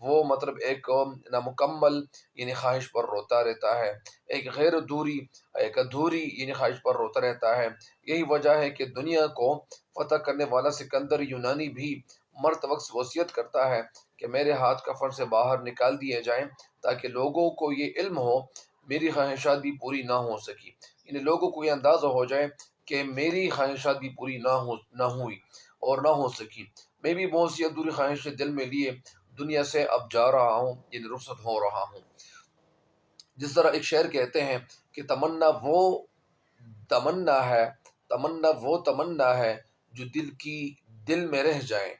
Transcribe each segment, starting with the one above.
وہ مطلب ایک نامکمل یعنی خواہش پر روتا رہتا ہے، ایک ایک ادھوری یعنی خواہش پر روتا رہتا ہے۔ یہی وجہ ہے کہ دنیا کو فتح کرنے والا سکندر یونانی بھی مرتے وقت وصیت کرتا ہے کہ میرے ہاتھ کفن سے باہر نکال دیے جائیں تاکہ لوگوں کو یہ علم ہو میری خواہشات بھی پوری نہ ہو سکی، یعنی لوگوں کو یہ اندازہ ہو جائے کہ میری خواہشات بھی پوری نہ ہوئی اور نہ ہو سکی، میں بھی بہت سی ادھوری خواہشیں دل میں لیے دنیا سے اب جا رہا ہوں، یعنی رخصت ہو رہا ہوں۔ جس طرح ایک شعر کہتے ہیں کہ تمنا ہے جو دل میں رہ جائے،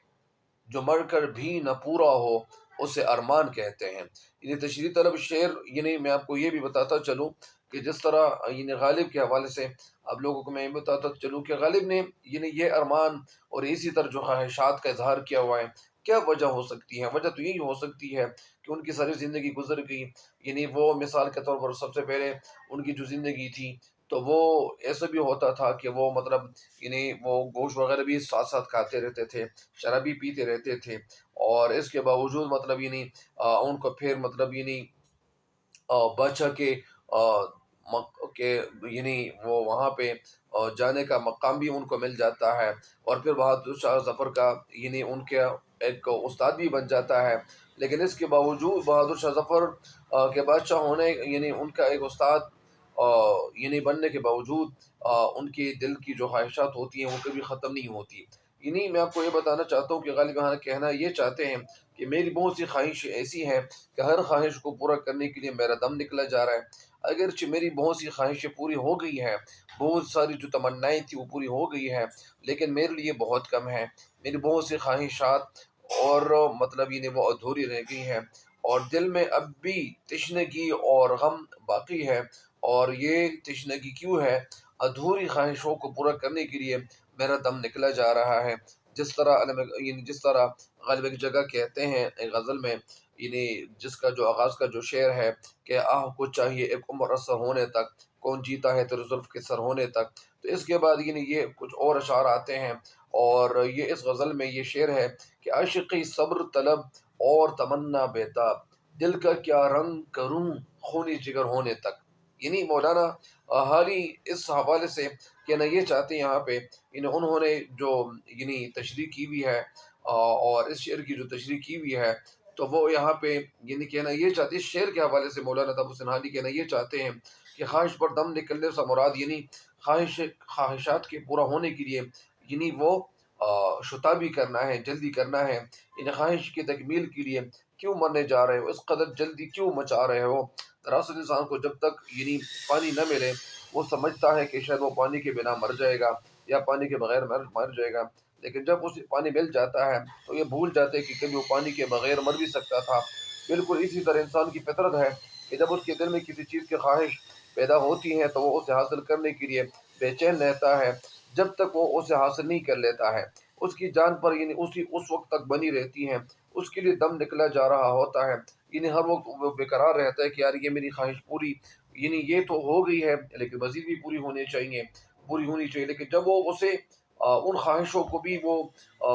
جو مر کر بھی نہ پورا ہو اسے ارمان کہتے ہیں۔ یعنی تشریح طلب شعر، یعنی میں آپ کو یہ بھی بتاتا چلوں کہ جس طرح یعنی غالب کے حوالے سے آپ لوگوں کو میں یہ بتاتا چلوں کہ غالب نے یعنی یہ ارمان اور اسی طرح جو خواہشات کا اظہار کیا ہوا ہے، کیا وجہ ہو سکتی ہے؟ وجہ تو یہی ہو سکتی ہے کہ ان کی ساری زندگی گزر گئی، یعنی وہ مثال کے طور پر سب سے پہلے ان کی جو زندگی تھی تو وہ ایسا بھی ہوتا تھا کہ وہ مطلب یعنی وہ گوشت وغیرہ بھی ساتھ ساتھ کھاتے رہتے تھے، شرابی پیتے رہتے تھے، اور اس کے باوجود مطلب یعنی ان کو پھر مطلب یعنی بادشاہ کے یعنی وہ وہاں پہ جانے کا مقام بھی ان کو مل جاتا ہے، اور پھر بہادر شاہ ظفر کا یعنی ان کے ایک استاد بھی بن جاتا ہے۔ لیکن اس کے باوجود بہادر شاہ ظفر کے بادشاہ ہونے یعنی ان کا ایک استاد یعنی بننے کے باوجود ان کے دل کی جو خواہشات ہوتی ہیں وہ کبھی ختم نہیں ہوتی۔ یعنی میں آپ کو یہ بتانا چاہتا ہوں کہ غالب یہاں کہنا یہ چاہتے ہیں کہ میری بہت سی خواہشیں ایسی ہیں کہ ہر خواہش کو پورا کرنے کے لیے میرا دم نکلا جا رہا ہے۔ اگرچہ میری بہت سی خواہشیں پوری ہو گئی ہیں، بہت ساری جو تمنائیں تھیں وہ پوری ہو گئی ہیں، لیکن میرے لیے بہت کم ہے، میری بہت سی خواہشات اور مطلب یعنی وہ ادھوری رہ گئی ہیں، اور دل میں اب بھی تشنگی اور غم باقی ہے۔ اور یہ تشنگی کیوں ہے؟ ادھوری خواہشوں کو پورا کرنے کے لیے میرا دم نکلا جا رہا ہے۔ جس طرح غالب ایک جگہ کہتے ہیں ایک غزل میں، یعنی جس کا جو آغاز کا جو شعر ہے کہ آہ کو چاہیے ایک عمر اثر ہونے تک، کون جیتا ہے تیرے زلف کے سر ہونے تک۔ تو اس کے بعد یعنی یہ کچھ اور اشعار آتے ہیں، اور یہ اس غزل میں یہ شعر ہے کہ عاشقی صبر طلب اور تمنا بیتاب، دل کا کیا رنگ کروں خونی جگر ہونے تک۔ یعنی مولانا حالی اس حوالے سے کہنا یہ چاہتے ہیں یہاں پہ، انہوں نے جو یعنی تشریح کی ہوئی ہے اور اس شعر کی جو تشریح کی ہوئی ہے، تو وہ یہاں پہ یعنی کہنا یہ چاہتے ہیں، اس شعر کے حوالے سے مولانا تابو سنہالی کہنا یہ چاہتے ہیں کہ خواہش پر دم نکلنے سے مراد یعنی خواہشات کے پورا ہونے کے لیے یعنی وہ شتابی کرنا ہے، جلدی کرنا ہے۔ ان خواہش کی تکمیل کے لیے کیوں مرنے جا رہے ہو، اس قدر جلدی کیوں مچا رہے ہو؟ دراصل انسان کو جب تک یعنی پانی نہ ملے وہ سمجھتا ہے کہ شاید وہ پانی کے بنا مر جائے گا یا پانی کے بغیر مر جائے گا، لیکن جب اسے پانی مل جاتا ہے تو یہ بھول جاتے کہ کبھی وہ پانی کے بغیر مر بھی سکتا تھا۔ بالکل اسی طرح انسان کی فطرت ہے کہ جب اس کے دل میں کسی چیز کی خواہش پیدا ہوتی ہے تو وہ اسے حاصل کرنے کے لیے بے چین رہتا ہے، جب تک وہ اسے حاصل نہیں کر لیتا ہے اس کی جان پر یعنی اس وقت تک بنی رہتی ہیں، اس کے لیے دم نکلا جا رہا ہوتا ہے، یعنی ہر وقت وہ بے قرار رہتا ہے کہ یار یہ میری خواہش پوری یعنی یہ تو ہو گئی ہے لیکن مزید بھی پوری ہونی چاہیے۔ لیکن جب وہ اسے ان خواہشوں کو بھی وہ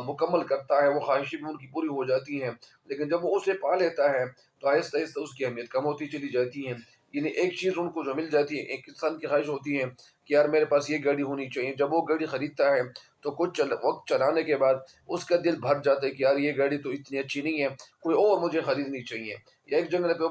مکمل کرتا ہے، وہ خواہشیں بھی ان کی پوری ہو جاتی ہیں، لیکن جب وہ اسے پا لیتا ہے تو آہستہ آہستہ اس کی اہمیت کم ہوتی چلی جاتی ہے۔ یعنی ایک چیز ان کو جو مل جاتی ہے، ایک انسان کی خواہش ہوتی ہے کہ یار میرے پاس یہ گاڑی ہونی چاہیے، جب وہ گاڑی خریدتا ہے تو کچھ وقت چلانے کے بعد اس کا دل بھر جاتا ہے کہ یار یہ گاڑی تو اتنی اچھی نہیں ہے، کوئی اور مجھے خریدنی چاہیے۔ یا ایک جگہ پہ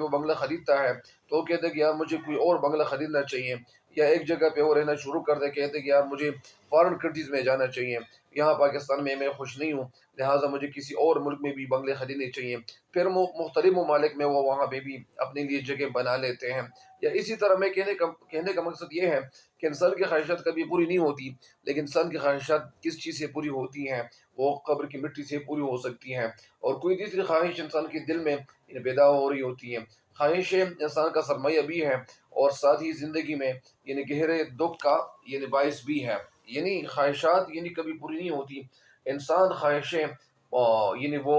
وہ بنگلہ خریدتا ہے تو وہ کہتے ہیں کہ یار مجھے کوئی اور بنگلہ خریدنا چاہیے، یا ایک جگہ پہ وہ رہنا شروع کر دے کہتے ہیں کہ یار مجھے فارن کنٹریز میں جانا چاہیے، یہاں پاکستان میں خوش نہیں ہوں، لہٰذا مجھے کسی اور ملک میں بھی بنگلے خریدنے چاہیے۔ پھر مختلف ممالک میں وہ وہاں پہ بھی اپنے لیے جگہ بنا لیتے ہیں۔ یا اسی طرح میں کہنے کا مقصد یہ ہے کہ انسان کی خواہشات کبھی پوری نہیں ہوتی، لیکن انسان کی خواہشات کس چیز سے پوری ہوتی ہیں؟ وہ قبر کی مٹی سے پوری ہو سکتی ہیں، اور کوئی دوسری خواہش انسان کے دل میں پیدا ہو رہی ہوتی ہیں۔ خواہشیں انسان کا سرمایہ بھی ہے اور ساتھ ہی زندگی میں یعنی گہرے دکھ کا یعنی باعث بھی ہے۔ یعنی خواہشات یعنی کبھی پوری نہیں ہوتی، انسان خواہشیں یعنی وہ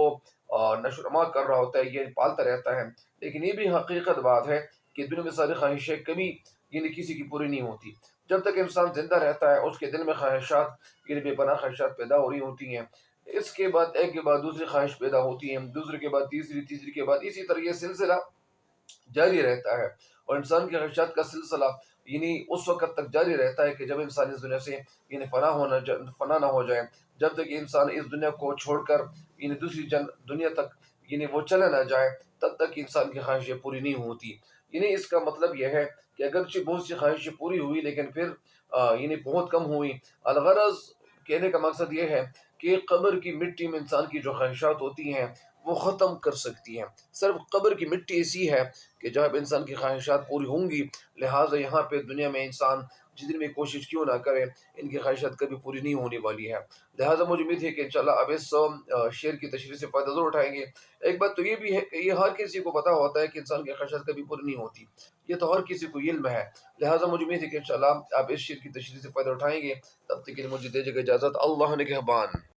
نشو و نما کر رہا ہوتا ہے، یہ پالتا رہتا ہے، لیکن یہ بھی حقیقت بات ہے کہ دنیا میں ساری خواہشیں کبھی یعنی کسی کی پوری نہیں ہوتی۔ جب تک انسان زندہ رہتا ہے اس کے دل میں خواہشات یعنی بے پناہ خواہشات پیدا ہو رہی ہوتی ہیں۔ اس کے بعد ایک کے بعد دوسری خواہش پیدا ہوتی ہے، دوسرے کے بعد تیسری، تیسری کے بعد اسی طرح یہ سلسلہ جاری رہتا ہے، اور انسان کی خواہشات کا سلسلہ اس وقت تک جاری رہتا ہے کہ جب انسان اس دنیا سے فنا نہ ہو جائے، جب تک کہ انسان اس دنیا کو چھوڑ کر دوسری دنیا تک وہ چلا نہ جائے، تب تک انسان کی خواہشیں پوری نہیں ہوتی۔ اس کا مطلب یہ ہے کہ اگرچہ بہت سی خواہشیں پوری ہوئی لیکن پھر بہت کم ہوئی۔ الغرض کہنے کا مقصد یہ ہے کہ قبر کی مٹی میں انسان کی جو خواہشات ہوتی ہیں وہ ختم کر سکتی ہیں۔ صرف قبر کی مٹی ایسی ہے کہ جب انسان کی خواہشات پوری ہوں گی، لہٰذا یہاں پہ دنیا میں انسان جتنی بھی کوشش کیوں نہ کرے، ان کی خواہشات کبھی پوری نہیں ہونے والی ہے۔ لہٰذا مجھے امید ہے کہ انشاءاللہ اب اس شعر کی تشریح سے فائدہ ضرور اٹھائیں گے۔ ایک بات تو یہ بھی ہے کہ یہ ہر کسی کو پتہ ہوتا ہے کہ انسان کی خواہشات کبھی پوری نہیں ہوتی، یہ تو ہر کسی کو علم ہے۔ لہٰذا مجھے امید ہے کہ انشاءاللہ آپ اس شعر کی تشریح سے فائدہ اٹھائیں گے۔ تب تک کے لیے مجھے دیجیے گا اجازت۔ اللہ نگہبان۔